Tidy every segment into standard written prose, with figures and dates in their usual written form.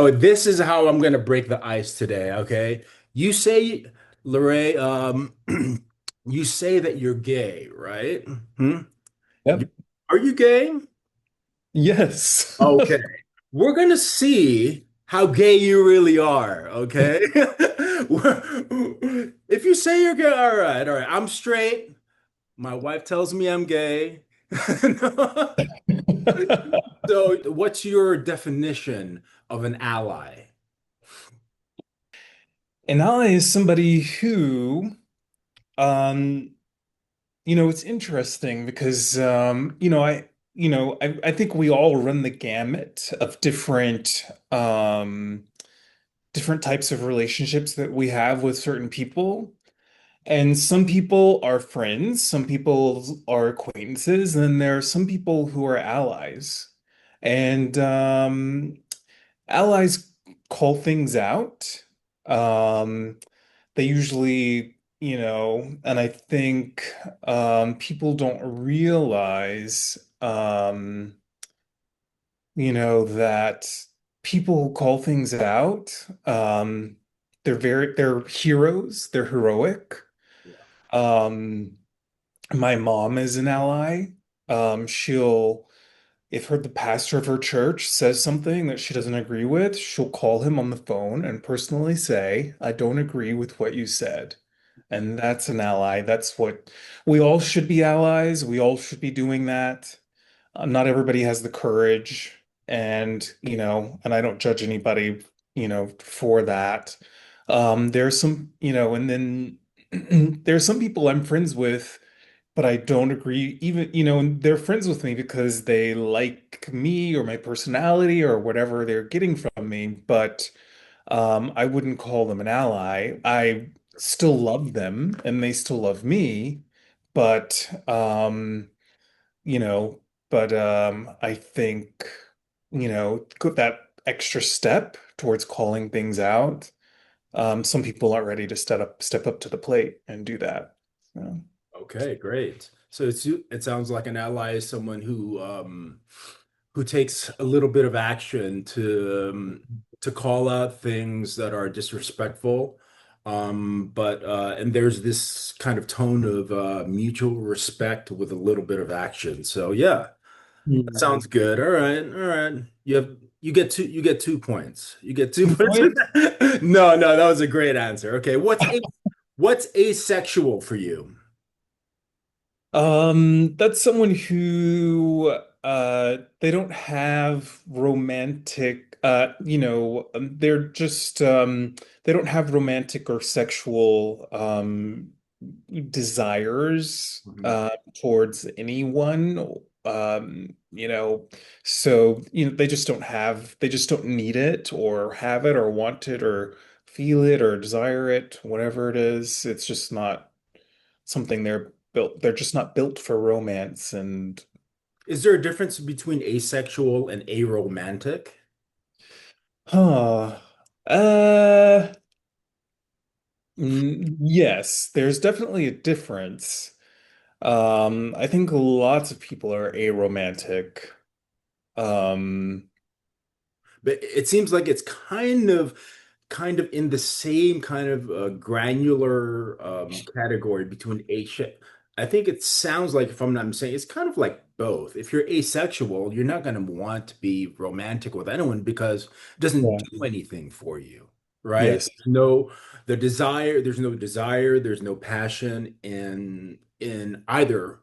So this is how I'm gonna break the ice today, okay? You say, Larray, you say that you're gay, right? Hmm? You- Yep. Are you gay? Yes. Okay. We're gonna see how gay you really are, okay? If you say you're gay, all right, all right. I'm straight. My wife tells me I'm gay. So, what's your definition of an ally? And ally is somebody who, um, it's interesting because, I think we all run the gamut of different types of relationships that we have with certain people. And some people are friends, some people are acquaintances, and then there are some people who are allies. And allies call things out. Um, they usually, and I think people don't realize, that people who call things out, they're heroes, they're heroic. Yeah. Um, my mom is an ally. She'll If the pastor of her church says something that she doesn't agree with, she'll call him on the phone and personally say, I don't agree with what you said. And that's an ally. That's what we all should be allies. We all should be doing that. Not everybody has the courage, and I don't judge anybody, for that. There's some, and then there's some people I'm friends with but I don't agree. Even, and they're friends with me because they like me or my personality or whatever they're getting from me. But I wouldn't call them an ally. I still love them and they still love me. But, you know, I think, put that extra step towards calling things out. Some people aren't ready to step up to the plate and do that. So. Okay, great. So it sounds like an ally is someone who takes a little bit of action to call out things that are disrespectful. But and there's this kind of tone of mutual respect with a little bit of action. So yeah, that Hmm. sounds good. All right, all right. You get 2 points. You get two 2 points. points. No, no, that was a great answer. Okay, what's asexual for you? That's someone who they don't have romantic they don't have romantic or sexual desires Mhm. towards anyone. So they just don't need it or have it or want it or feel it or desire it, whatever it is. It's just not something they're just not built for romance and Is there a difference between asexual and aromantic? huh. Uh yes, there's definitely a difference. I think lots of people are aromantic. Um But it seems like it's kind of in the same kind of granular category between I think it sounds like, if I'm not mistaken, it's kind of like both. If you're asexual, you're not going to want to be romantic with anyone because it doesn't yeah. do anything for you, right? Yes. There's no desire, there's no passion in either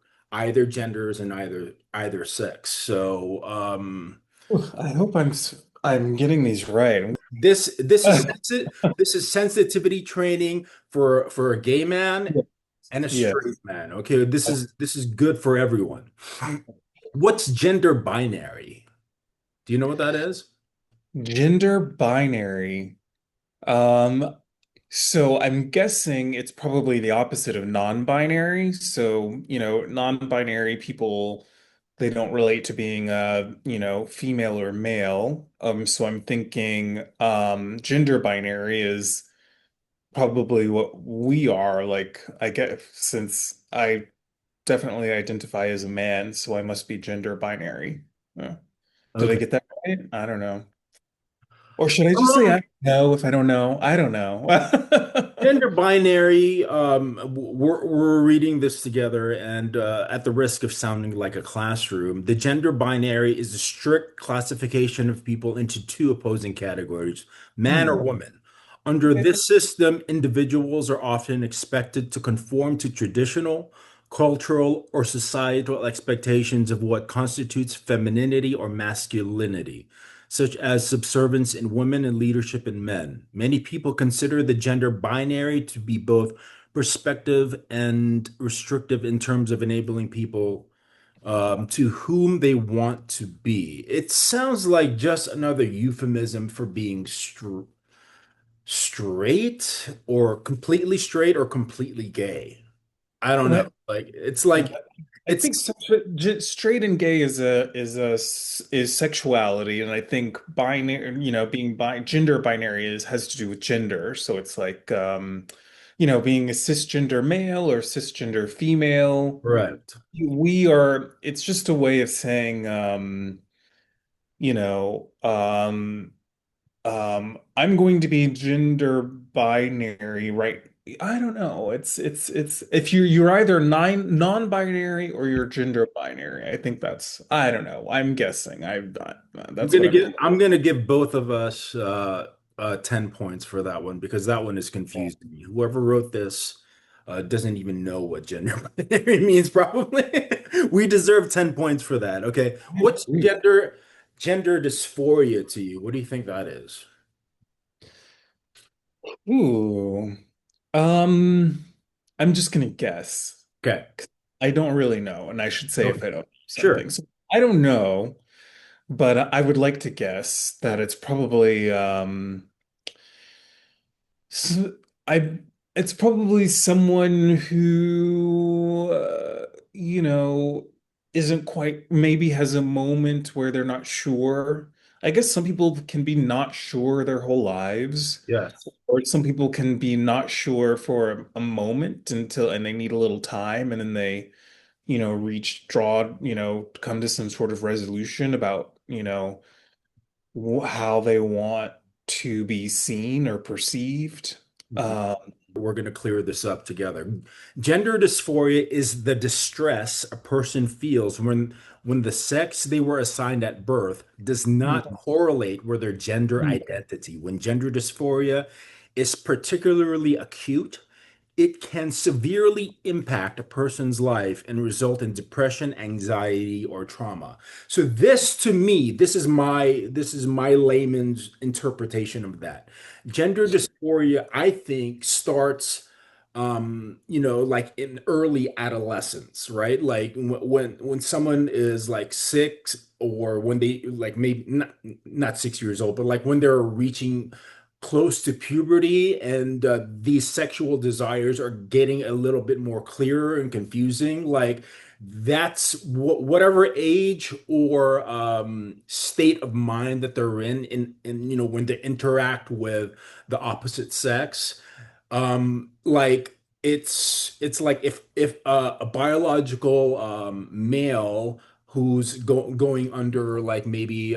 genders and either sex. So, I hope I'm getting these right. this is sensitivity training for a gay man and a straight Yes. man. Okay, this is good for everyone. What's gender binary? Do you know what that is? Gender binary. Um, so I'm guessing it's probably the opposite of non-binary. So, non-binary people, they don't relate to being female or male. So I'm thinking gender binary is probably what we are. Like, I guess since I definitely identify as a man, so I must be gender binary. Uh, did I Okay. get that right? I don't know. Or should I just say I Um, don't know if I don't know? I don't know. Gender binary, we're reading this together, and at the risk of sounding like a classroom, the gender binary is a strict classification of people into two opposing categories, man or Hmm. woman. Under Okay. this system, individuals are often expected to conform to traditional, cultural, or societal expectations of what constitutes femininity or masculinity, such as subservience in women and leadership in men. Many people consider the gender binary to be both perspective and restrictive in terms of enabling people to whom they want to be. It sounds like just another euphemism for being straight or completely gay. I don't know. What? Like it's Yeah, like I it's think straight and gay is sexuality, and I think binary, being gender binary has to do with gender. So it's like, being a cisgender male or cisgender female. correct. We are. It's just a way of saying, you know, um, I'm going to be gender binary, right? I don't know. It's if you're either non-binary or you're gender binary. I think I don't know. I'm guessing. That's what I'm. I'm gonna give both of us 10 points for that one because that one is confusing me. Whoever wrote this doesn't even know what gender binary means, probably. We deserve 10 points for that. Okay. I What's agree. gender dysphoria to you? What do you think that is? Ooh. Um, I'm just gonna guess. Okay. I don't really know, and I should say if Okay. I don't know something. Sure. So I don't know, but I would like to guess that it's probably S I it's probably someone who isn't quite maybe has a moment where they're not sure. I guess some people can be not sure their whole lives, Yes. or some people can be not sure for a moment and they need a little time and then they, come to some sort of resolution about, how they want to be seen or perceived. Um, We're going to clear this up together. Gender dysphoria is the distress a person feels when the sex they were assigned at birth does not correlate with their gender Mhm. identity. When gender dysphoria is particularly acute, it can severely impact a person's life and result in depression, anxiety, or trauma. So this to me, this is my layman's interpretation of that. Gender dysphoria, I think, starts like in early adolescence, right? Like when someone is like 6 or when they like maybe not 6 years old, but like when they're reaching close to puberty and these sexual desires are getting a little bit more clearer and confusing. Like that's whatever age or state of mind that they're in when they interact with the opposite sex. Like it's like if a biological male who's going under like maybe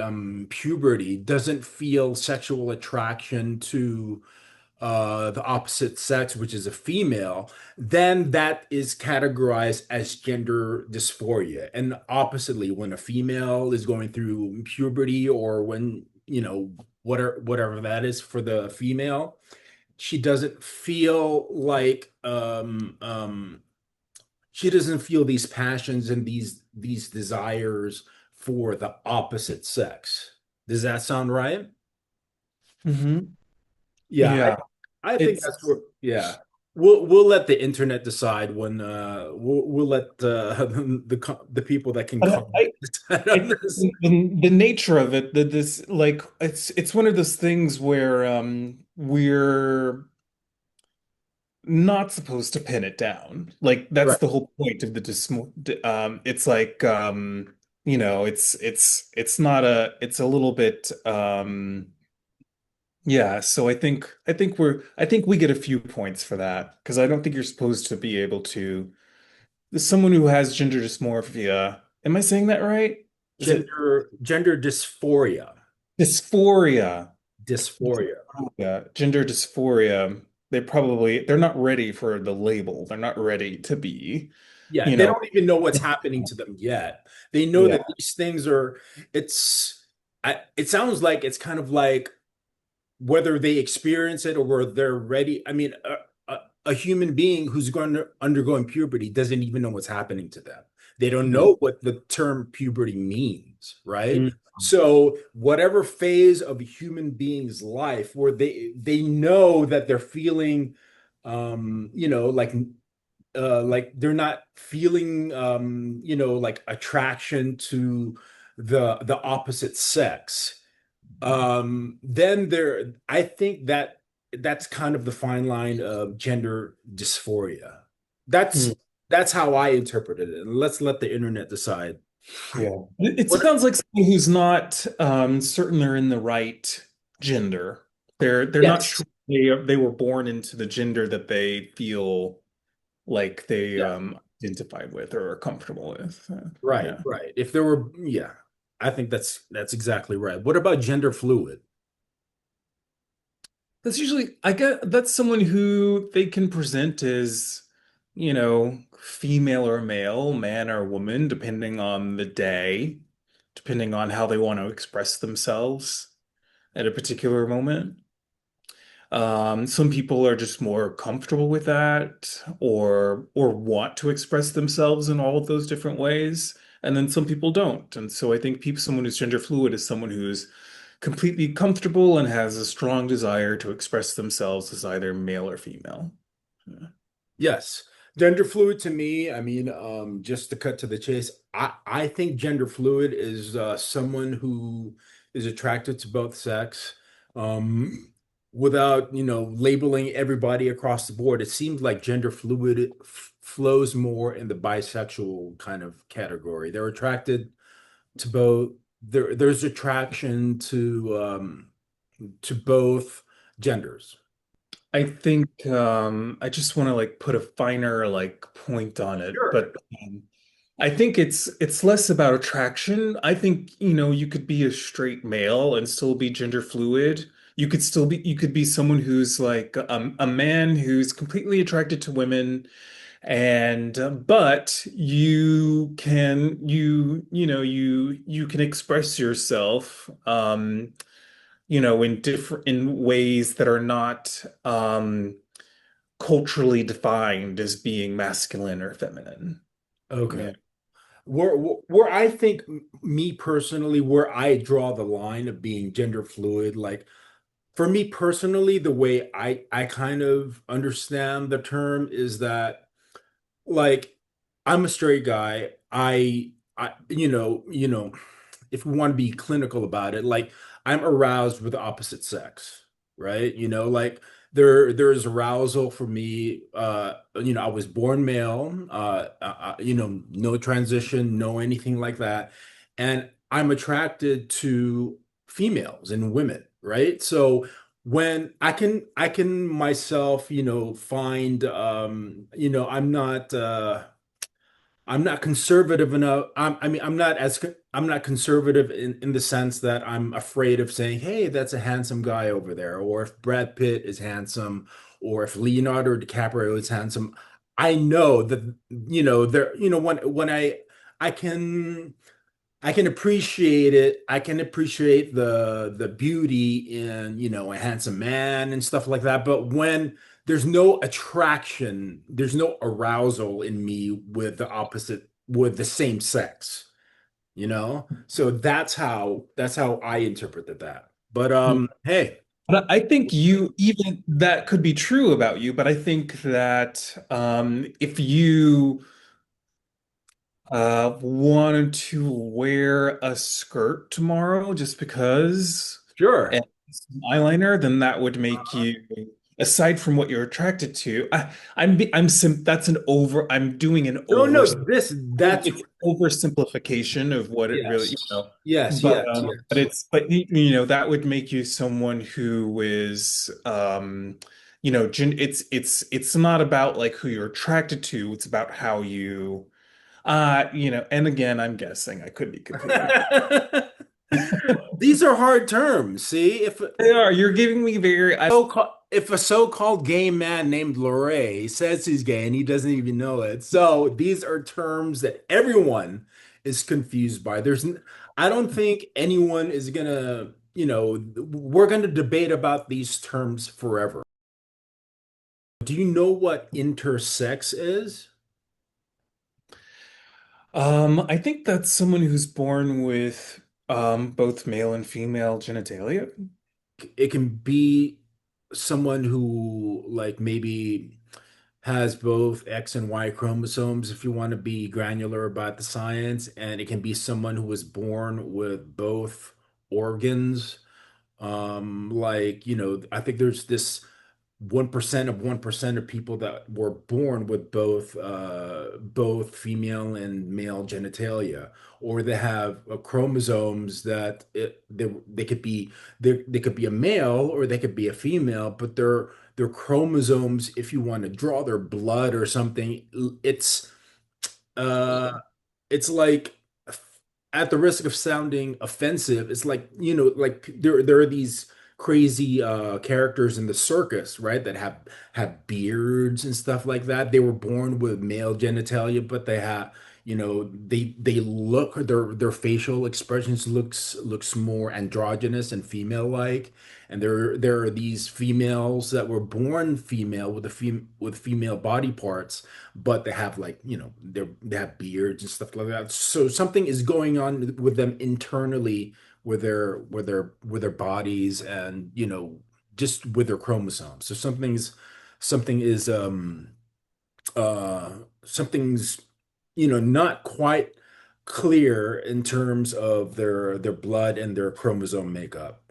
puberty doesn't feel sexual attraction to the opposite sex, which is a female, then that is categorized as gender dysphoria. And oppositely, when a female is going through puberty or when, whatever that is for the female, she doesn't feel like she doesn't feel these passions and these desires for the opposite sex. Does that sound right? Mhm. Yeah, Yeah, I think it's that's where yeah. We'll let the internet decide when we'll let the people that can I, comment I decide I on think this. the nature of it that this like it's one of those things where we're not supposed to pin it down. Like that's Right. the whole point of the it's like it's not it's a little bit yeah, so I think we get a few points for that because I don't think you're supposed to be able to someone who has gender dysmorphia. Am I saying that right? Is it Gender dysphoria. dysphoria? dysphoria. Yeah, gender dysphoria. They're not ready for the label. They're not ready to be, Yeah, you they know, don't even know what's happening to them yet. They know yeah. that these things are, it's, it sounds like it's kind of like whether they experience it or whether they're ready. I mean, a human being who's going to undergoing puberty doesn't even know what's happening to them. They don't Mm, know what the term puberty means, right? mm, So whatever phase of a human being's life where they know that they're feeling, like they're not feeling, like attraction to the opposite sex, then there, I think that that's kind of the fine line of gender dysphoria. mm. That's how I interpreted it. And let's let the internet decide. Yeah. It What? sounds like someone who's not certain they're in the right gender. They're not Yes. sure they were born into the gender that they feel like they Yeah. identify with or are comfortable with. Right. Yeah. Right. If there were, yeah, I think that's exactly right. What about gender fluid? That's usually, I get that's someone who they can present as, female or male, man or woman, depending on the day, depending on how they want to express themselves at a particular moment. Some people are just more comfortable with that or want to express themselves in all of those different ways. And then some people don't. And so I think someone who's gender fluid is someone who's completely comfortable and has a strong desire to express themselves as either male or female. Yeah. Yes. Gender fluid to me, I mean, just to cut to the chase, I think gender fluid is someone who is attracted to both sex, without, labeling everybody across the board. It seems like gender fluid flows more in the bisexual kind of category. They're attracted to both, there's attraction to both genders. I think I just want to like put a finer like point on it, Sure. but I think it's less about attraction. I think, you could be a straight male and still be gender fluid. You could be someone who's like a man who's completely attracted to women and but you can express yourself in ways that are not culturally defined as being masculine or feminine. Okay. Yeah. Where I think, me personally, where I draw the line of being gender fluid, like for me personally, the way I kind of understand the term is that, like, I'm a straight guy. If we want to be clinical about it, like I'm aroused with the opposite sex, right? Like there's arousal for me. I was born male, no transition, no anything like that. And I'm attracted to females and women, right? So when I can myself, find, I'm not conservative enough. I mean, I'm not conservative in the sense that I'm afraid of saying, "Hey, that's a handsome guy over there," or if Brad Pitt is handsome, or if Leonardo DiCaprio is handsome. I know that, there, when I can I can appreciate it. I can appreciate the beauty in, a handsome man and stuff like that. But when there's no attraction, there's no arousal in me with with the same sex, So that's how I interpreted that. But hey, But I think you even that could be true about you, but I think that if you wanted to wear a skirt tomorrow just because sure. and some eyeliner, then that would make you, aside from what you're attracted to, I'm doing an No, over, no, that's it's oversimplification of what it really, yes. Yes, but yes, yes. that would make you someone who is it's not about like who you're attracted to, it's about how you and again, I'm guessing I could be completely wrong. these are hard terms. See, They are. You're giving me very. if a so-called gay man named Larray says he's gay and he doesn't even know it, so these are terms that everyone is confused by. I don't think anyone is gonna, we're gonna debate about these terms forever. Do you know what intersex is? I think that's someone who's born with both male and female genitalia. It can be someone who like maybe has both X and Y chromosomes if you want to be granular about the science, and it can be someone who was born with both organs. Like, I think there's this 1% of 1% of people that were born with both female and male genitalia, or they have chromosomes that they could be they could be a male or they could be a female, but their chromosomes, if you want to draw their blood or something, uh it's like, at the risk of sounding offensive, it's like, like there are these crazy characters in the circus, right? That have beards and stuff like that. They were born with male genitalia, but they have, they look, their facial expressions looks more androgynous and female-like. And there are these females that were born female with with female body parts, but they have like, they have beards and stuff like that. So something is going on with them internally, with their bodies, and just with their chromosomes. So something is uh something's not quite clear in terms of their blood and their chromosome makeup.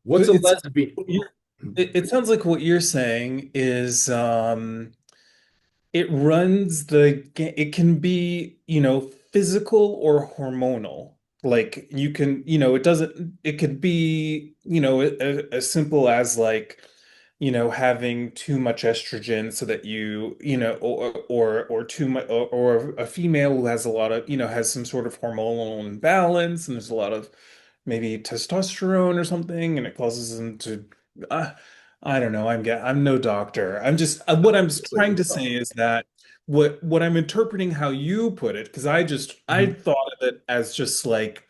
What's a It's lesbian? it sounds like what you're saying is it can be, physical or hormonal. Like you can, it could be, as simple as like, having too much estrogen so that or too much, or a female who has a lot of, has some sort of hormonal imbalance and there's a lot of maybe testosterone or something and it causes them to, uh, I don't know. I'm no doctor. I'm just what I'm trying to say is that what I'm interpreting how you put it, because I Mhm. thought of it as just like,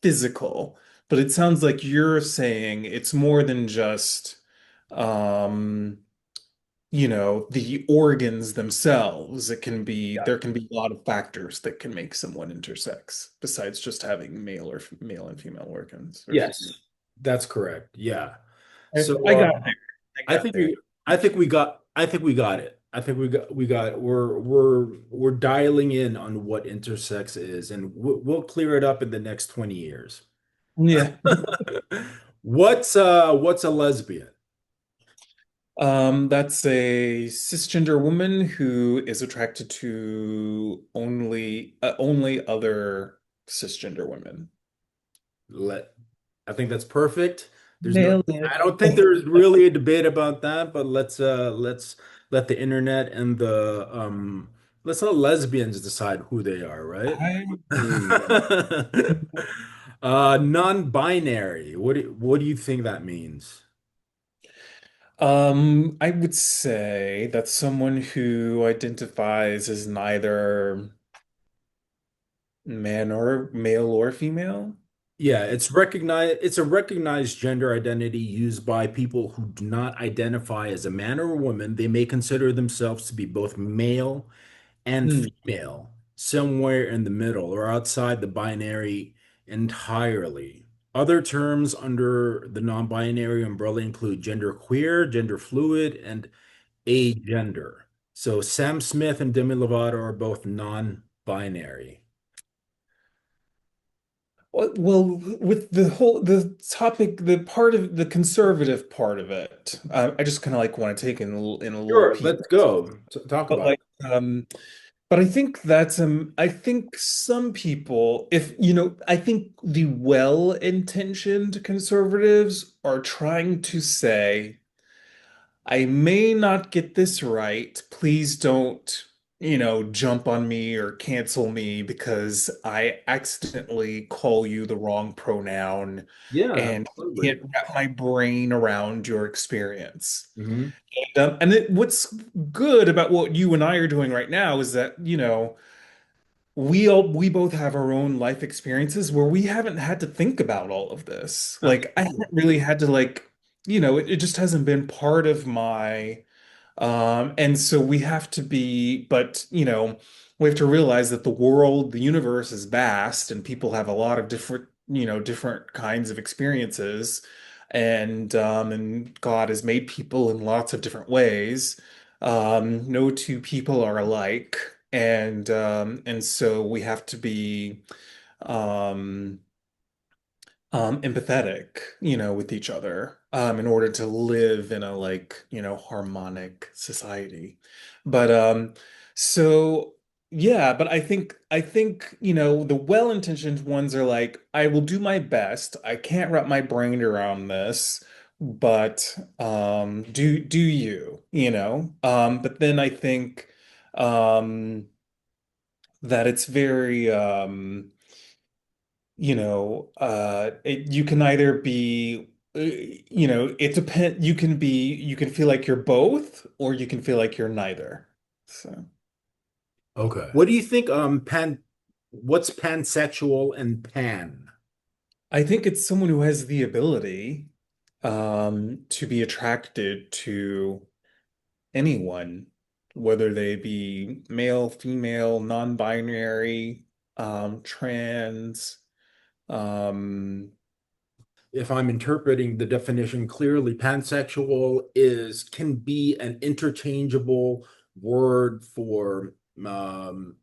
physical, but it sounds like you're saying it's more than just um, the organs themselves. There can be a lot of factors that can make someone intersex besides just having male and female organs or female. Yes, that's correct. Yeah. I So got there. I I got think there. we I think we got it. We're dialing in on what intersex is, and we'll clear it up in the next 20 years. Yeah. What's a lesbian? That's a cisgender woman who is attracted to only other cisgender women. Let I think that's perfect. There's no Nailed I it. don't think there's really a debate about that, but let's let the internet and the let's let lesbians decide who they are, right? I agree. Non-binary. What do you think that means? I would say that's someone who identifies as neither male or female. Yeah, it's a recognized gender identity used by people who do not identify as a man or a woman. They may consider themselves to be both male and Hmm. female, somewhere in the middle or outside the binary entirely. Other terms under the non-binary umbrella include gender queer, gender fluid, and agender. So Sam Smith and Demi Lovato are both non-binary. Well, with the topic, the part of the conservative part of it, I just kind of like want to take in a little Sure, piece. let's go. Talk But about like, but I think I think some people, if I think the well-intentioned conservatives are trying to say, I may not get this right. Please don't. jump on me or cancel me because I accidentally call you the wrong pronoun Yeah, and absolutely. can't wrap my brain around your experience. Hmm. What's good about what you and I are doing right now is that, we both have our own life experiences where we haven't had to think about all of this. Like I Absolutely. haven't really had to it just hasn't been part of my and so we have to be, but we have to realize that the universe is vast and people have a lot of different kinds of experiences. And God has made people in lots of different ways. No two people are alike. And so we have to be um empathetic, with each other, in order to live in a harmonic society. But so yeah, but I think, the well-intentioned ones are like, I will do my best. I can't wrap my brain around this, but do you, But then I think that it's very you can either be, you can feel like you're both, or you can feel like you're neither. So Okay. What do you think? What's pansexual and pan? I think it's someone who has the ability, to be attracted to anyone, whether they be male, female, non-binary, trans, um, If I'm interpreting the definition clearly, pansexual is can be an interchangeable word for um,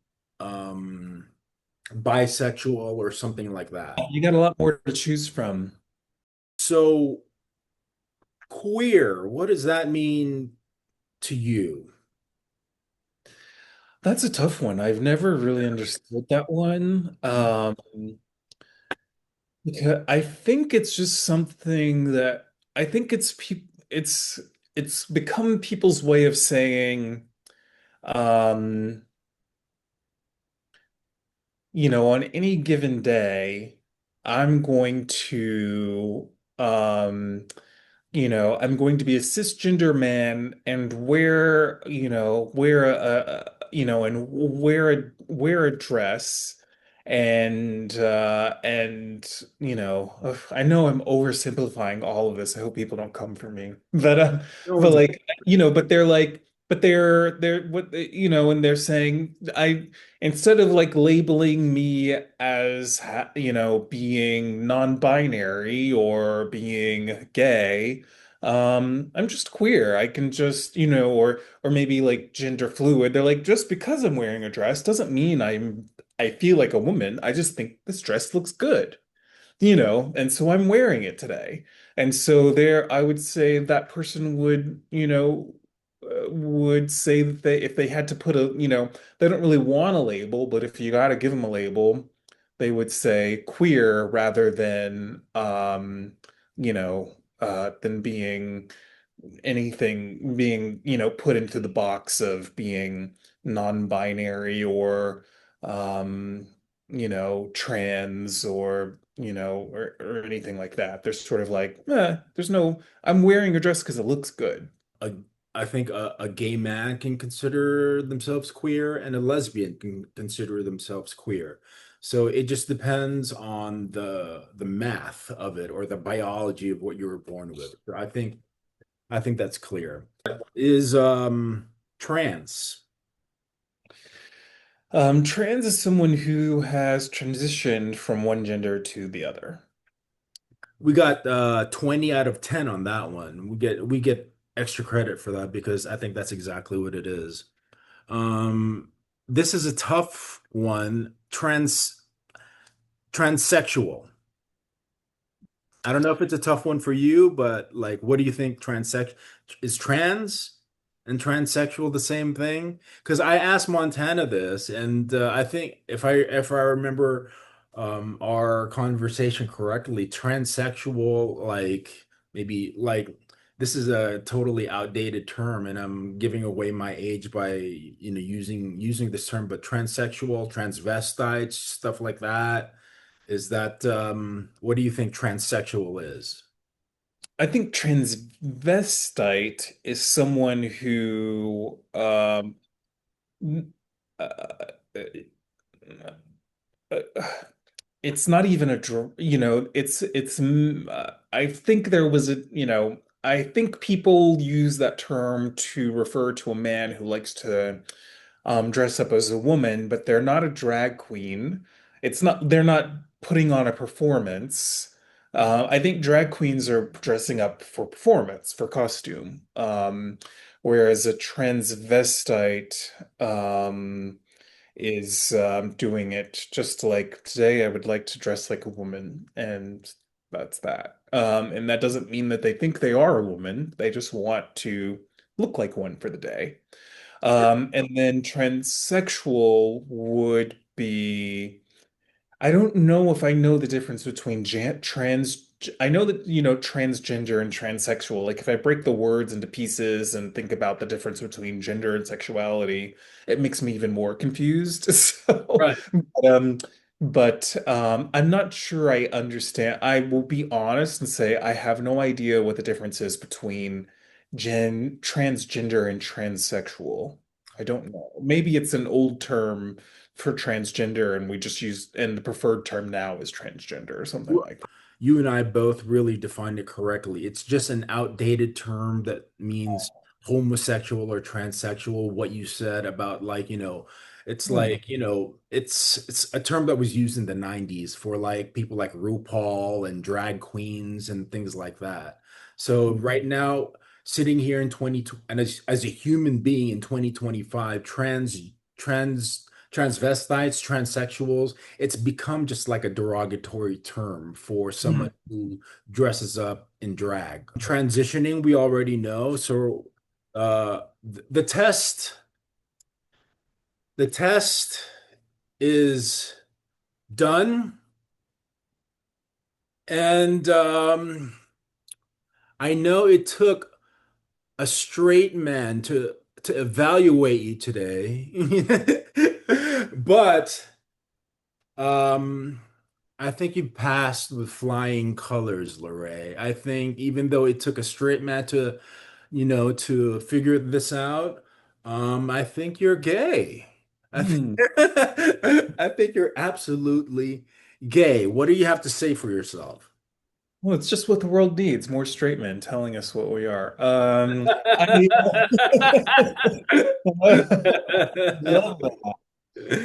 bisexual or something like that. you got a lot more to choose from. So queer, what does that mean to you? That's a tough one. I've never really understood that one. Because I think it's just something that I think it's become people's way of saying, um, on any given day, I'm going to um I'm going to be a cisgender man and wear a dress and ugh, I know I'm oversimplifying all of this. I hope people don't come for me. No But one's like, but they're what and they're saying I instead of like labeling me as being non-binary or being gay, I'm just queer. I can just, or maybe like gender fluid. They're like, just because I'm wearing a dress doesn't mean I feel like a woman. I just think this dress looks good, and so I'm wearing it today. And so there, I would say that person would, would say that if they had to put they don't really want a label, but if you got to give them a label, they would say queer rather than, than being, put into the box of being non-binary or, um, trans or anything like that. There's sort of like, I'm wearing a dress because it looks good. a, I think a gay man can consider themselves queer and a lesbian can consider themselves queer. So it just depends on the math of it or the biology of what you were born with. I think that's clear. Is trans. Trans is someone who has transitioned from one gender to the other. We got 20 out of 10 on that one. We get extra credit for that because I think that's exactly what it is. Um, this is a tough one. Transsexual. I don't know if it's a tough one for you, but like, what do you think is trans and transsexual the same thing? Because I asked Montana this, and I think if I remember our conversation correctly, transsexual like maybe like this is a totally outdated term, and I'm giving away my age by, using this term, but transsexual, transvestites, stuff like that. Is that what do you think transsexual is? I think transvestite is someone who uh, uh, it's not even I think there was I think people use that term to refer to a man who likes to dress up as a woman, but they're not a drag queen. They're not putting on a performance. I think drag queens are dressing up for performance, for costume. Whereas a transvestite, is doing it just like today, I would like to dress like a woman, and that's that. And that doesn't mean that they think they are a woman. They just want to look like one for the day. And then transsexual would be, I don't know if I know the difference between I know that, transgender and transsexual. Like if I break the words into pieces and think about the difference between gender and sexuality, it makes me even more confused. So, Right. but, um, I'm not sure I understand. I will be honest and say I have no idea what the difference is between transgender and transsexual. I don't know. Maybe it's an old term for transgender and we just use and the preferred term now is transgender or something You like that. you and I both really defined it correctly. It's just an outdated term that means homosexual or transsexual. What you said about, like, it's Hmm. like, it's a term that was used in the 90s for like people like RuPaul and drag queens and things like that. So right now, sitting here in 20, and as a human being in 2025, transvestites, transsexuals, it's become just like a derogatory term for Hmm. someone who dresses up in drag. Transitioning, we already know. So the test is done, and I know it took a straight man to evaluate you today, but Um, I think you passed with flying colors, Larray. I think even though it took a straight man to figure this out, I think you're gay. I think, Hmm. I think you're absolutely gay. What do you have to say for yourself? Well, it's just what the world needs, more straight men telling us what we are. I love that.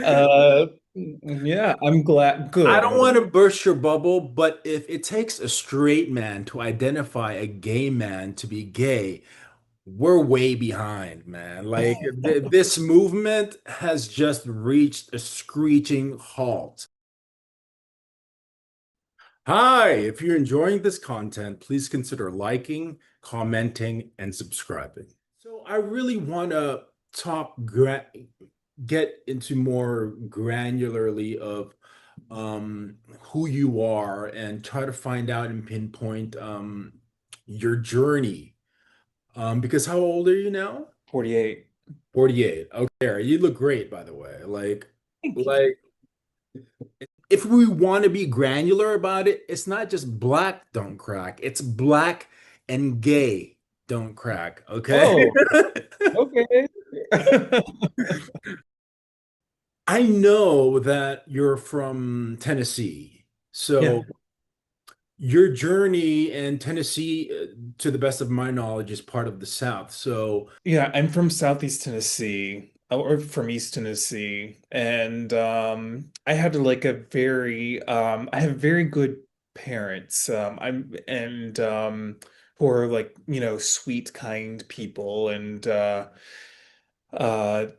Uh, yeah, I'm glad. I Good. don't I'm want glad. to burst your bubble, but if it takes a straight man to identify a gay man to be gay, we're way behind, man. Like this movement has just reached a screeching halt. Hi, if you're enjoying this content, please consider liking, commenting, and subscribing. So I really want to get into more granularly of who you are and try to find out and pinpoint your journey. Because how old are you now? 48. 48. Okay, you look great, by the way. Like, Thank you. like if we want to be granular about it, it's not just black don't crack, it's black and gay don't crack. Okay. Oh, okay. I know that you're from Tennessee. Yeah. So your journey in Tennessee, to the best of my knowledge, is part of the South. So, Yeah, I'm from Southeast Tennessee, or from East Tennessee, and I had like a very I have very good parents. I'm and who are like, sweet, kind people, and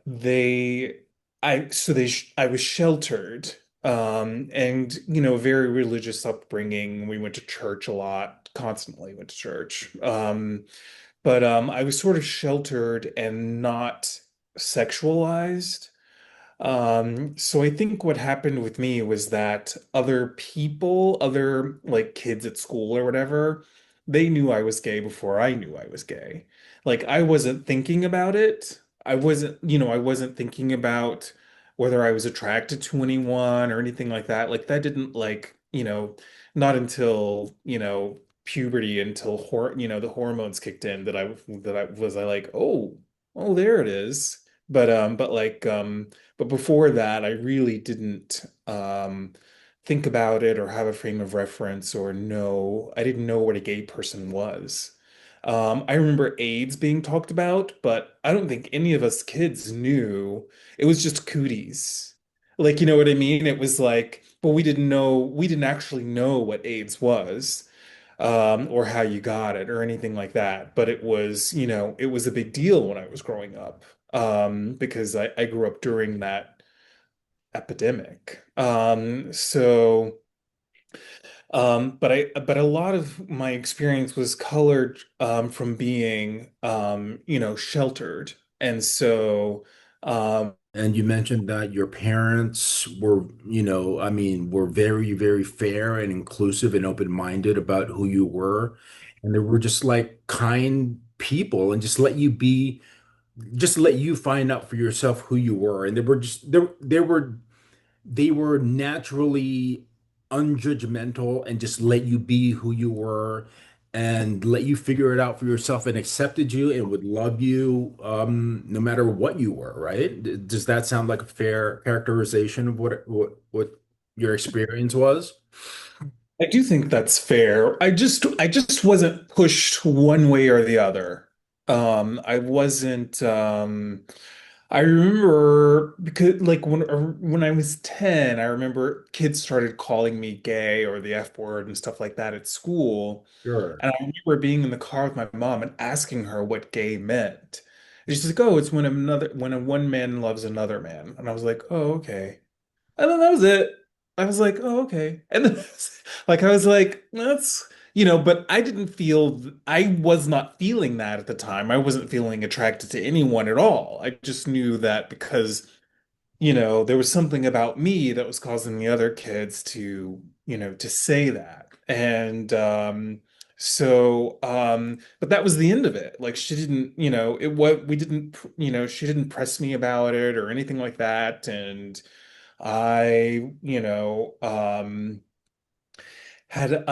they I so they sh I was sheltered, and very religious upbringing. We went to church a lot, constantly went to church. But I was sort of sheltered and not sexualized. So I think what happened with me was that other people, other like kids at school or whatever, they knew I was gay before I knew I was gay. Like I wasn't thinking about it. I wasn't thinking about whether I was attracted to anyone or anything like that. Like that didn't like, not until, puberty, until the hormones kicked in that I like, oh, there it is. But before that, I really didn't think about it or have a frame of reference or know. I didn't know what a gay person was. I remember AIDS being talked about, but I don't think any of us kids knew. It was just cooties. Like, you know what I mean? It was like, but we didn't actually know what AIDS was, or how you got it or anything like that. But it was a big deal when I was growing up, because I grew up during that epidemic. But a lot of my experience was colored, from being, sheltered. And so, um, And you mentioned that your parents were, I mean, were very, very fair and inclusive and open-minded about who you were. And they were just like kind people and just let you find out for yourself who you were. And they were naturally unjudgmental and just let you be who you were and let you figure it out for yourself and accepted you and would love you no matter what you were, right? Does that sound like a fair characterization of what your experience was? I do think that's fair. I just wasn't pushed one way or the other. I wasn't. I remember because like when I was 10, I remember kids started calling me gay or the F word and stuff like that at school. Sure. And I remember being in the car with my mom and asking her what gay meant. And she's like, "Oh, it's when a one man loves another man." And I was like, "Oh, okay." And then that was it. I was like, "Oh, okay." And then like I was like, but I was not feeling that at the time. I wasn't feeling attracted to anyone at all. I just knew that because there was something about me that was causing the other kids to say that. And but that was the end of it. Like she didn't, it what we didn't, she didn't press me about it or anything like that. And I, had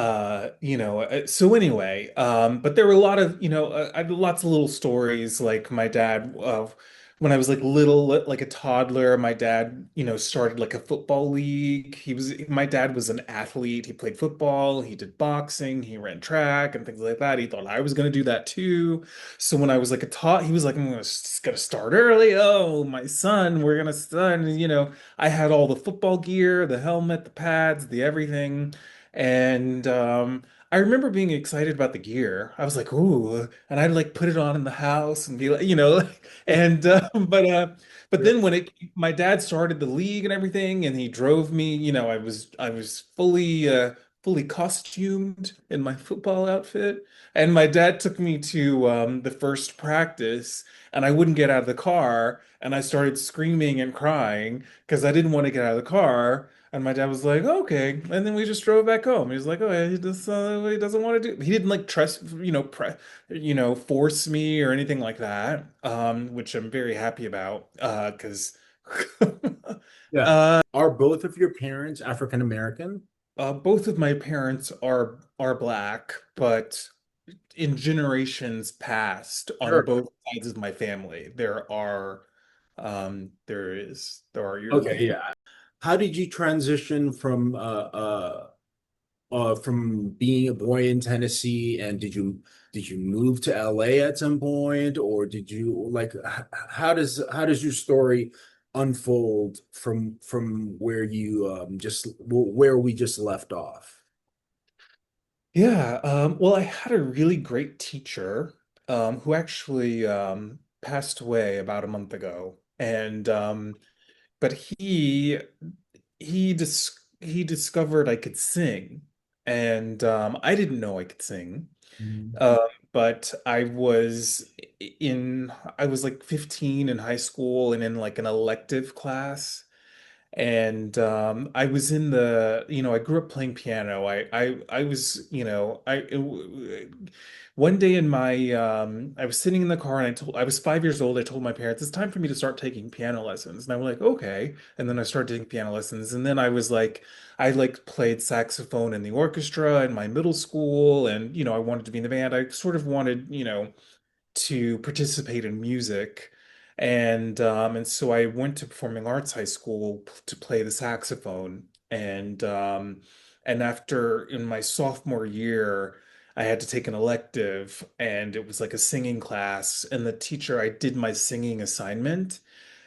so anyway, but there were a lot of I had lots of little stories. Like my dad, when I was like little, like a toddler, my dad started like a football league. My dad was an athlete. He played football, he did boxing, he ran track and things like that. He thought I was going to do that too. So when I was like he was like, "I'm gonna start early. Oh, my son, we're gonna start." And I had all the football gear, the helmet, the pads, the everything. And I remember being excited about the gear. I was like, "Ooh!" And I'd like put it on in the house and be like, and but Sure. then my dad started the league and everything, and he drove me. I was fully costumed in my football outfit, and my dad took me to the first practice, and I wouldn't get out of the car, and I started screaming and crying because I didn't want to get out of the car. And my dad was like, "Okay," and then we just drove back home. He was like, "Oh, yeah, he doesn't want to do." He didn't like trust, force me or anything like that, which I'm very happy about, because Yeah. uh, Are both of your parents African American? both of my parents are black, but in generations past, on Sure. both sides of my family, there are Okay, European. yeah. How did you transition from being a boy in Tennessee, and did you move to LA at some point, or did you like how does your story unfold from where we just left off? Yeah, well, I had a really great teacher, who actually passed away about a month ago, and but he discovered I could sing, and I didn't know I could sing, Mhm. uh, but I was like 15 in high school and in like an elective class. And I was in the, I grew up playing piano. I was, one day in my, I was sitting in the car and I was 5 years old. I told my parents it's time for me to start taking piano lessons, and I was like, okay. And then I started taking piano lessons, and then I like played saxophone in the orchestra in my middle school, and I wanted to be in the band. I sort of wanted, to participate in music. And so I went to performing arts high school to play the saxophone. And after in my sophomore year, I had to take an elective, and it was like a singing class. And the teacher, I did my singing assignment,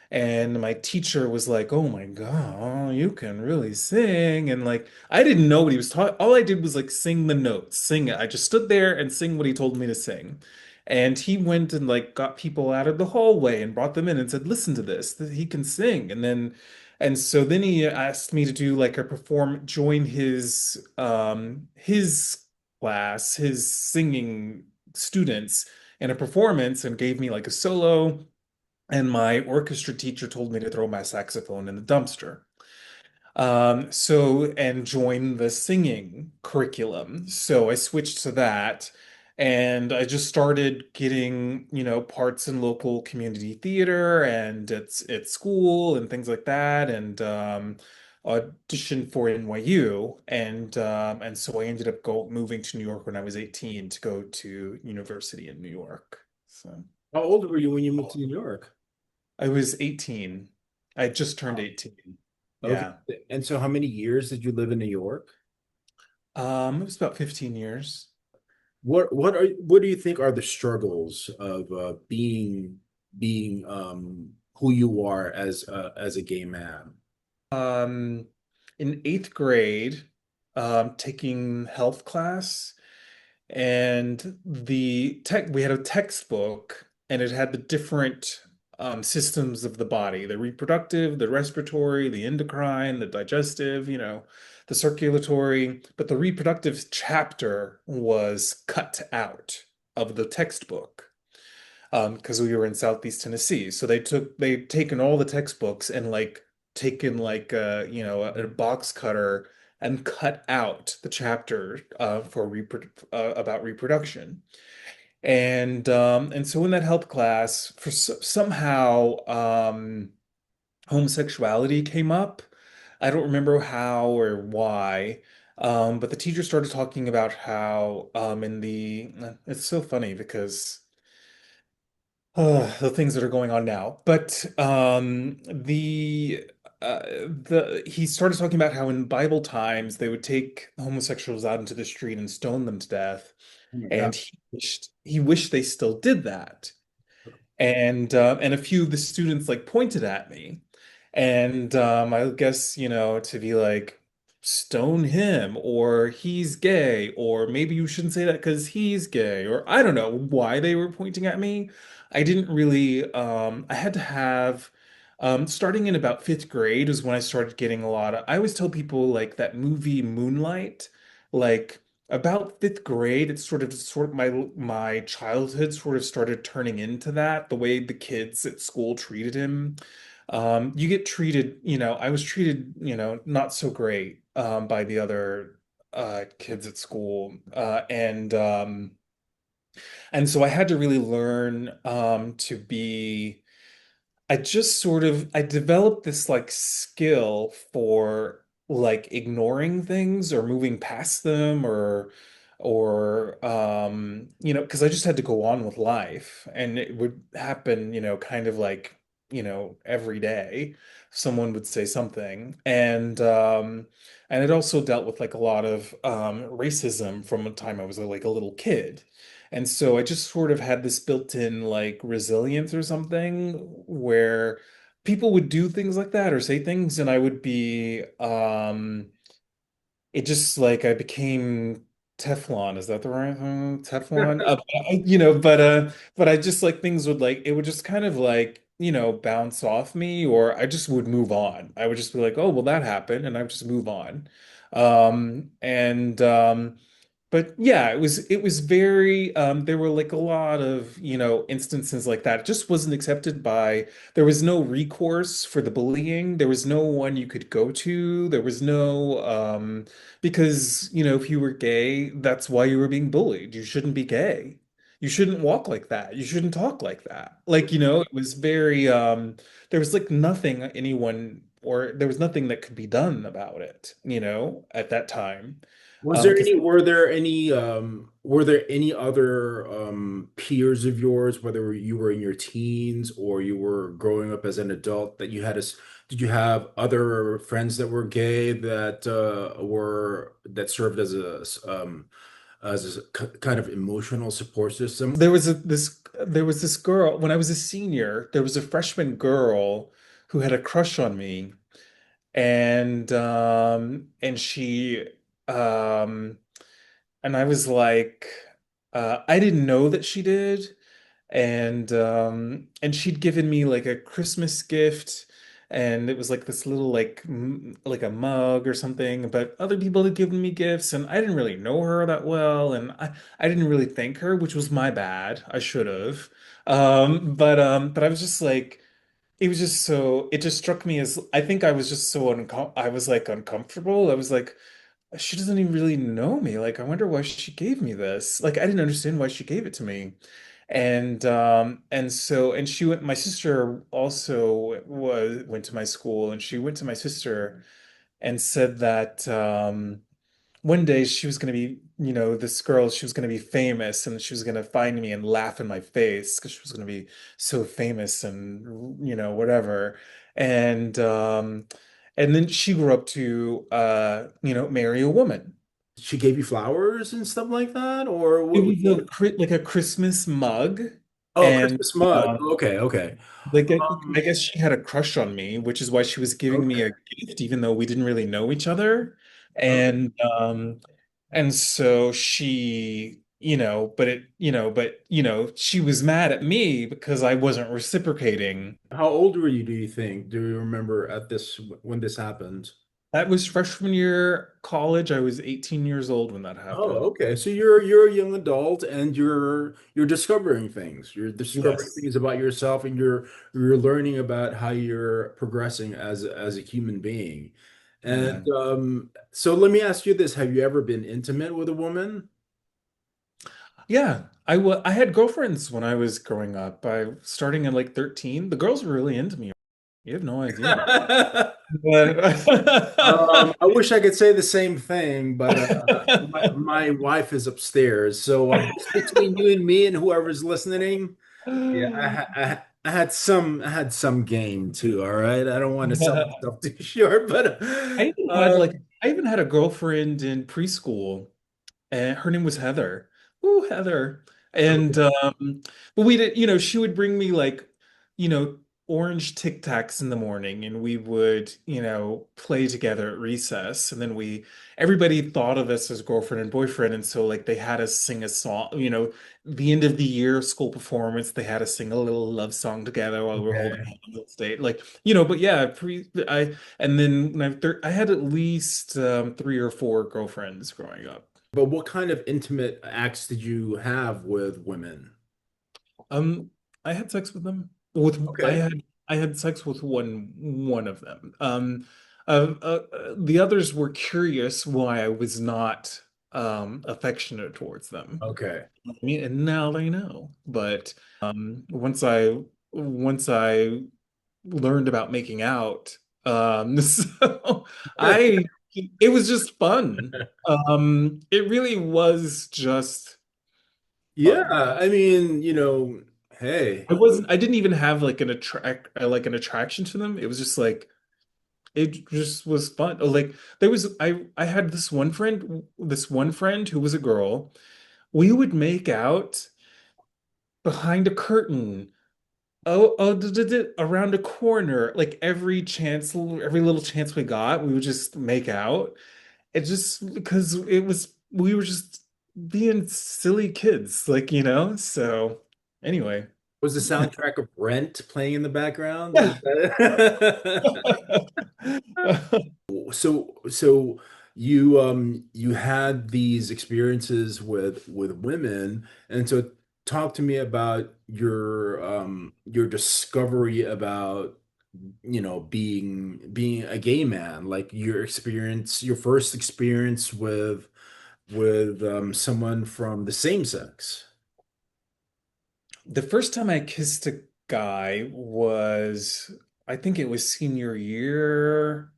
and my teacher was like, "Oh my God, you can really sing." And like, I didn't know what he was talking. All I did was like sing the notes, sing it. I just stood there and sing what he told me to sing. And he went and like got people out of the hallway and brought them in and said, "Listen to this, that he can sing." And so then he asked me to do like join his class, his singing students in a performance, and gave me like a solo. And my orchestra teacher told me to throw my saxophone in the dumpster. And join the singing curriculum. So I switched to that, and I just started getting, parts in local community theater and at school and things like that, and auditioned for NYU. And so I ended up moving to New York when I was 18 to go to university in New York. So How old were you when you moved to New York? I was 18. I just turned 18. Okay. Yeah. And so how many years did you live in New York? It was about 15 years. What do you think are the struggles of being who you are as a gay man? Um, in eighth grade, taking health class, and we had a textbook, and it had the different systems of the body, the reproductive, the respiratory, the endocrine, the digestive, the circulatory. But the reproductive chapter was cut out of the textbook, because we were in Southeast Tennessee. So they'd taken all the textbooks and like taken like a box cutter and cut out the chapter about reproduction. And so in that health class, somehow homosexuality came up. I don't remember how or why. But the teacher started talking about how it's so funny because the things that are going on now. But the he started talking about how in Bible times they would take homosexuals out into the street and stone them to death, Oh my God. and he wished they still did that. And a few of the students like pointed at me, and I guess to be like, stone him, or he's gay, or maybe you shouldn't say that because he's gay, or I don't know why they were pointing at me. I didn't really. I had to have. Starting in about fifth grade is when I started getting a lot of. I always tell people like that movie Moonlight, like about fifth grade, it's sort of my childhood sort of started turning into that, the way the kids at school treated him. You get treated, I was treated, not so great by the other kids at school. And so I had to really learn to be I developed this like skill for like ignoring things or moving past them, or because I just had to go on with life, and it would happen, kind of like, every day someone would say something. And it also dealt with like a lot of racism from the time I was like a little kid. And so I just sort of had this built-in like resilience or something, where people would do things like that or say things, and I would be it just like I became Teflon. Is that the right thing? Teflon? But I just like things would like it would just kind of like, bounce off me, or I just would move on. I would just be like, oh, well, that happened, and I would just move on. Um, and But yeah, it was very there were like a lot of, instances like that. It just wasn't accepted by there was no recourse for the bullying. There was no one you could go to. There was no because, if you were gay, that's why you were being bullied. You shouldn't be gay. You shouldn't walk like that. You shouldn't talk like that. Like, it was very there was like nothing anyone or there was nothing that could be done about it, at that time. Was there Because any, were there any other peers of yours, whether you were in your teens or you were growing up as an adult, that you had did you have other friends that were gay that that served as a kind of emotional support system? there was this girl when I was a senior, there was a freshman girl who had a crush on me and she um and I was like I didn't know that she did and she'd given me like a Christmas gift and it was like this little like a mug or something, but other people had given me gifts and I didn't really know her that well and I didn't really thank her, which was my bad. I should have. But I was just like it just struck me as I think I was just I was like uncomfortable. I was like, she doesn't even really know me. Like, I wonder why she gave me this. Like, I didn't understand why she gave it to me. And she went, my sister also went to my school and she went to my sister and said that one day she was going to be, this girl, she was going to be famous and she was going to find me and laugh in my face because she was going to be so famous and, whatever. And, um, and then she grew up to, marry a woman. She gave you flowers and stuff like that, or It what? was like a Christmas mug. Oh, And, Christmas mug. um, Okay, okay. like I Um, guess she had a crush on me, which is why she was giving me okay. a gift, even though we didn't really know each other. Okay. And so she, she was mad at me because I wasn't reciprocating. How old were you, do you think? Do you remember at this when this happened? That was freshman year college. I was 18 years old when that Oh, happened. okay. So you're a young adult and you're discovering things. You're discovering Yes. things about yourself and you're learning about how you're progressing as a human being. And Yeah. so let me ask you this. Have you ever been intimate with a woman? Yeah. I had girlfriends when I was growing up. Starting at like 13. The girls were really into me. You have no idea. But I wish I could say the same thing, but my wife is upstairs. So just between you and me and whoever's listening, yeah, I had some game too. All right, I don't want to sell myself too short, but I even had uh, like I even had a girlfriend in preschool, and her name was Heather. Ooh, Heather. And okay, but we did, she would bring me like, you know, orange Tic Tacs in the morning and we would, play together at recess. And then everybody thought of us as girlfriend and boyfriend. And so like they had us sing a song, the end of the year school performance, they had us sing a little love song together while we were holding okay. hands on stage. Like, but yeah, and then I had at least 3 or 4 girlfriends growing up. But what kind of intimate acts did you have with women? Um, I had sex with them. With Okay, I had sex with one of them. The others were curious why I was not affectionate towards them. okay. I mean, and now they know. But once I learned about making out, so I it was just fun. It really was just Yeah, fun. I mean, hey. I didn't even have like an attraction to them. It was just like it just was fun. Like I had this one friend who was a girl. We would make out behind a curtain. Around a corner, like every little chance we got, we would just make out. It just because we were just being silly kids, like, so anyway. Was the soundtrack of Rent playing in the background? Was that... So You had these experiences with women, and so talk to me about your discovery about being a gay man, like your experience, your first experience with someone from the same sex. The first time I kissed a guy was, I think it was senior year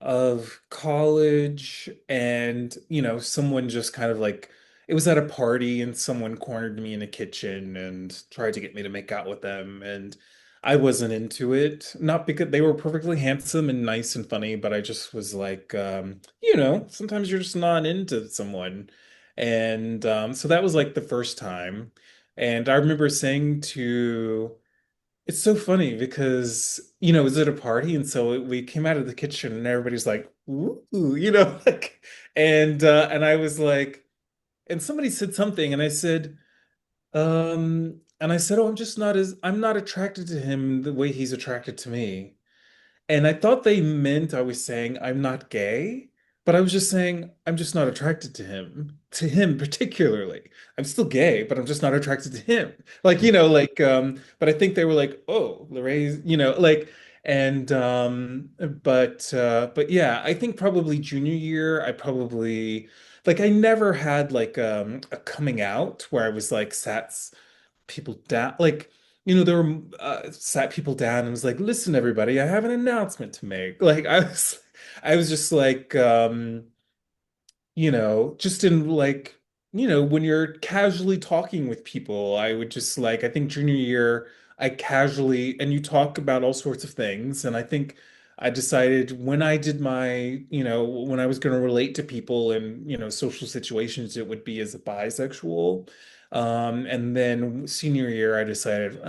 of college, and someone just kind of like, it was at a party and someone cornered me in a kitchen and tried to get me to make out with them, and I wasn't into it, not because they were perfectly handsome and nice and funny, but I just was like, sometimes you're just not into someone. And so that was like the first time. And I remember saying to, it's so funny because, it was at a party, and so we came out of the kitchen and everybody's like, ooh, like, and I was like, and somebody said something, and I said, oh, I'm not attracted to him the way he's attracted to me. And I thought they meant I was saying I'm not gay, but I was just saying I'm just not attracted to him particularly. I'm still gay, but I'm just not attracted to him. Like, but I think they were like, oh, Larray's, like, and but yeah, I think probably junior year, I probably like I never had like a coming out where I was like sat people down. Like, there were sat people down and was like, listen, everybody, I have an announcement to make. Like, I was just like, just in like, when you're casually talking with people, I would just like, I think junior year, I casually, and you talk about all sorts of things. And I think I decided when I did my, when I was going to relate to people in, social situations, it would be as a bisexual. And then senior year, I decided,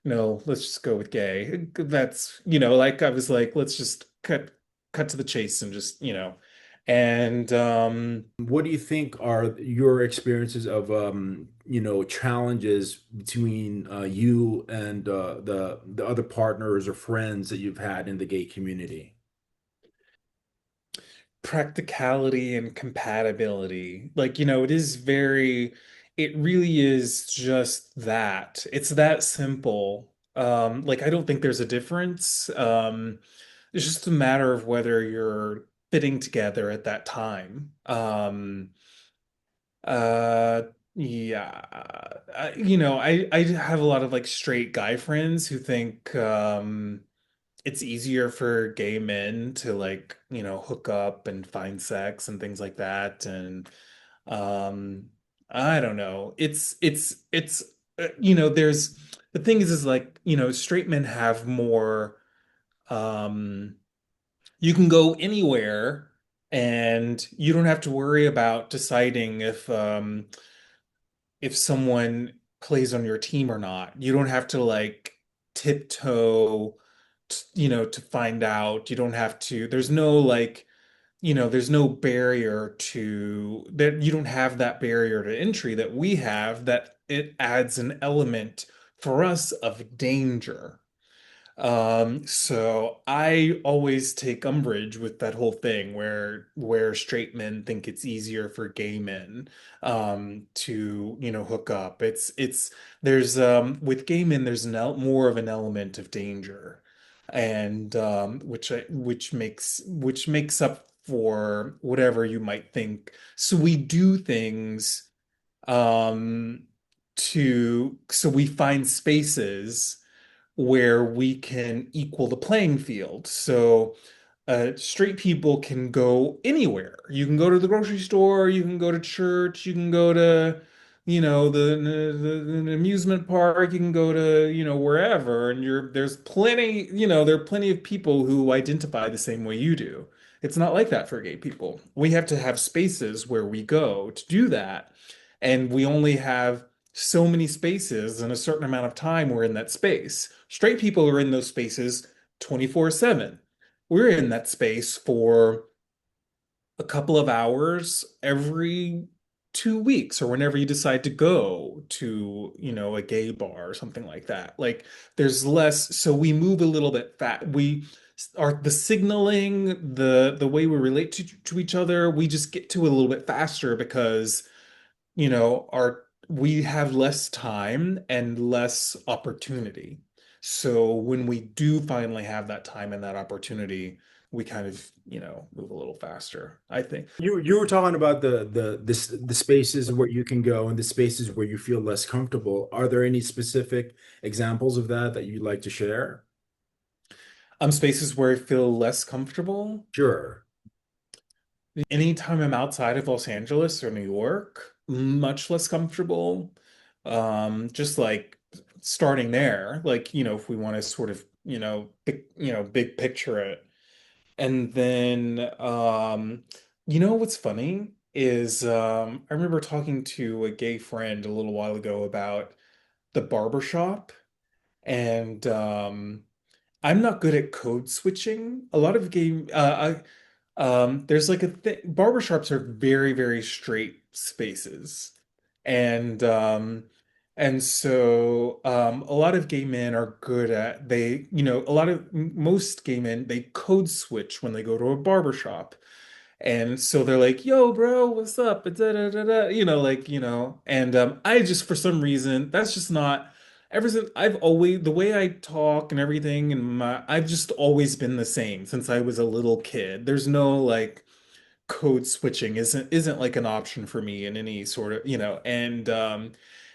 no, let's just go with gay. That's, like I was like, let's just cut to the chase and just, and What do you think are your experiences of challenges between you and the other partners or friends that you've had in the gay community? practicality and compatibility. Like, it really is just that. It's that simple. Like I don't think there's a difference. It's just a matter of whether you're fitting together at that time. Uh, yeah. I have a lot of like straight guy friends who think it's easier for gay men to like, hook up and find sex and things like that. And um I don't know. There's the thing is like, straight men have more um you can go anywhere and you don't have to worry about deciding if someone plays on your team or not. You don't have to like tiptoe, to find out. You don't have to, there's no like, there's no barrier to that. You don't have that barrier to entry that we have, that it adds an element for us of danger. So I always take umbrage with that whole thing where straight men think it's easier for gay men to, hook up. It's there's with gay men there's more of an element of danger. And which makes up for whatever you might think. So we do things um so we find spaces where we can equal the playing field. So straight people can go anywhere. You can go to the grocery store, you can go to church, you can go to, the amusement park, you can go to, wherever, and there's plenty, there are plenty of people who identify the same way you do. It's not like that for gay people. We have to have spaces where we go to do that, and we only have so many spaces and a certain amount of time we're in that space. Straight people are in those spaces 24/7. We're in that space for a couple of hours every, 2 weeks or whenever you decide to go to, a gay bar or something like that. Like there's less, so we move a little bit fat. We are the signaling, the way we relate to each other, we just get to a little bit faster because, our we have less time and less opportunity. So when we do finally have that time and that opportunity, we kind of, move a little faster, I think. You were talking about the spaces where you can go and the spaces where you feel less comfortable. Are there any specific examples of that that you'd like to share? Spaces where I feel less comfortable. Sure. Anytime I'm outside of Los Angeles or New York, much less comfortable. Just like starting there, like, if we want to sort of, big picture it. And then, what's funny is, I remember talking to a gay friend a little while ago about the barber shop, and I'm not good at code switching. A lot of gay, there's like a thing. Barbershops are very, very straight spaces, and a lot of gay men are good at a lot of most gay men they code switch when they go to a barbershop. And so they're like, "Yo, bro, what's up?" Da, da, da, da. And I just for some reason that's just not. Ever since I've always the way I talk and everything, and I've just always been the same since I was a little kid. There's no like code switching isn't like an option for me in any sort of,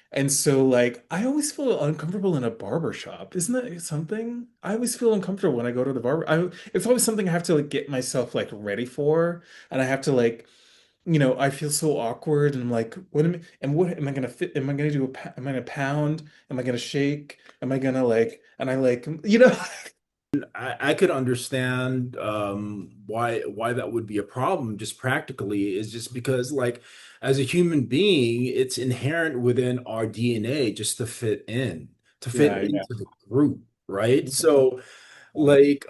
and so like I always feel uncomfortable in a barber shop. Isn't that something? I always feel uncomfortable when I go to the barber. It's always something I have to like get myself like ready for, and I have to like, I feel so awkward, and I'm like, what am I gonna fit? Am I gonna do am I gonna pound? Am I gonna shake? Am I gonna like? And I like, I could understand why that would be a problem just practically is just because like as a human being, it's inherent within our DNA just to fit yeah, into the group, right? So like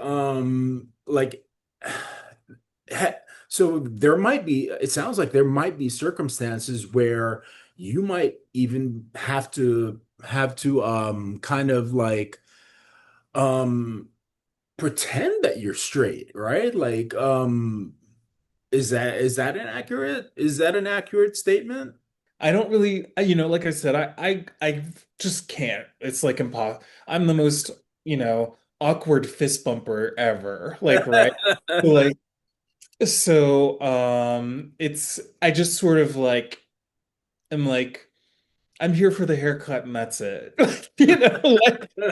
ha- so there might be it sounds like there might be circumstances where you might even have to kind of like um pretend that you're straight, right? Like, is that an accurate statement? I don't really, like I said, I just can't. It's like impossible. I'm the most, awkward fist bumper ever. Like, right? Like, it's I just sort of like am like I'm here for the haircut and that's it.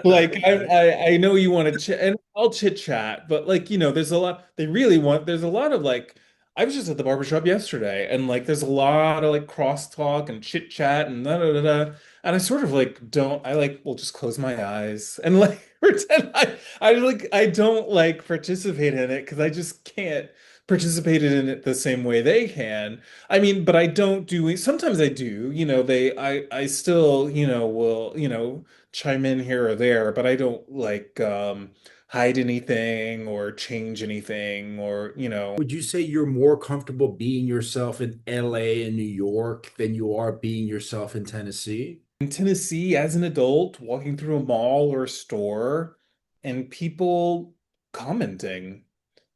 Like I know you want to chit and I'll chit chat, but like, there's a lot they really want there's a lot of like I was just at the barbershop yesterday and like there's a lot of like crosstalk and chit chat and da da da da. And I sort of like don't I like will just close my eyes and like pretend I don't like participate in it because I just can't participate in it the same way they can. I mean, but I don't do sometimes I do, I still, will, chime in here or there, but I don't like hide anything or change anything or, Would you say you're more comfortable being yourself in LA and New York than you are being yourself in Tennessee? in Tennessee as an adult walking through a mall or a store and people commenting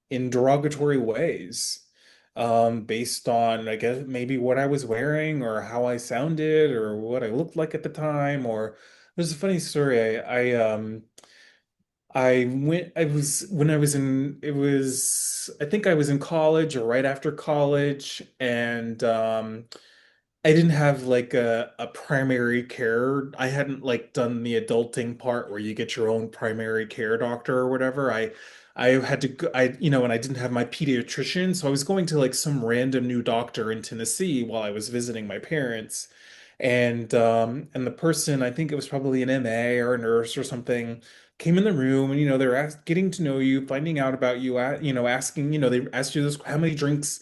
in derogatory ways, based on, I guess, maybe what I was wearing or how I sounded or what I looked like at the time. Or there's a funny story. I was, when I was in, it was, I think I was in college or right after college, and I didn't have like a primary care. I hadn't like done the adulting part where you get your own primary care doctor or whatever. I had to go, and I didn't have my pediatrician, so I was going to like some random new doctor in Tennessee while I was visiting my parents. And the person, I think it was probably an MA or a nurse or something, came in the room and they're getting to know you, finding out about you, asking, they asked you this, how many drinks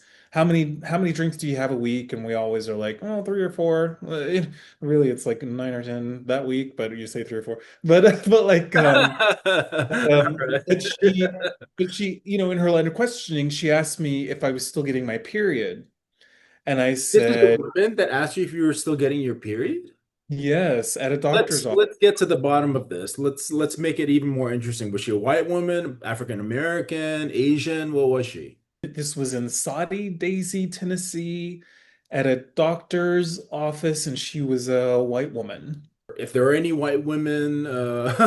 do you have a week? And we always are like, oh, 3 or 4. Really, it's like 9 or 10 that week, but you say 3 or 4. But but like but she in her line of questioning, she asked me if I was still getting my period. And I This is a said, woman that asked you if you were still getting your period? yes, at a doctor's office. Let's get to the bottom of this. Let's make it even more interesting. Was she a white woman, African American, Asian? What was she? This was in Saudi Daisy, Tennessee, at a doctor's office, and she was a white woman. If there are any white women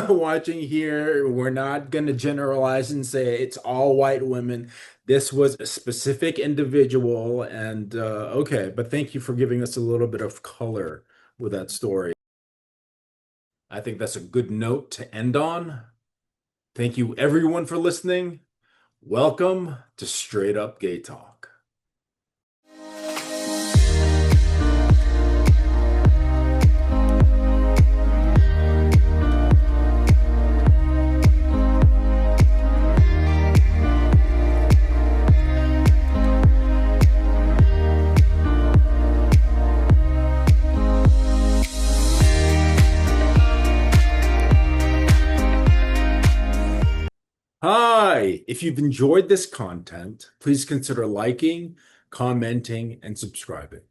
watching here, we're not going to generalize and say it's all white women. This was a specific individual, and okay, but thank you for giving us a little bit of color with that story. I think that's a good note to end on. Thank you, everyone, for listening. Welcome to Straight Up Gay Talk. Hi, if you've enjoyed this content, please consider liking, commenting, and subscribing.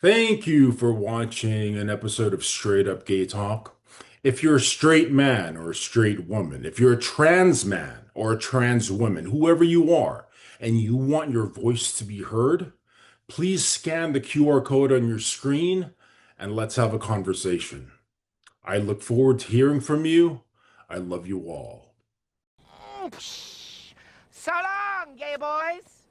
Thank you for watching an episode of Straight Up Gay Talk. If you're a straight man or a straight woman, if you're a trans man or a trans woman, whoever you are, and you want your voice to be heard, please scan the QR code on your screen and let's have a conversation. I look forward to hearing from you. I love you all. So long, gay boys!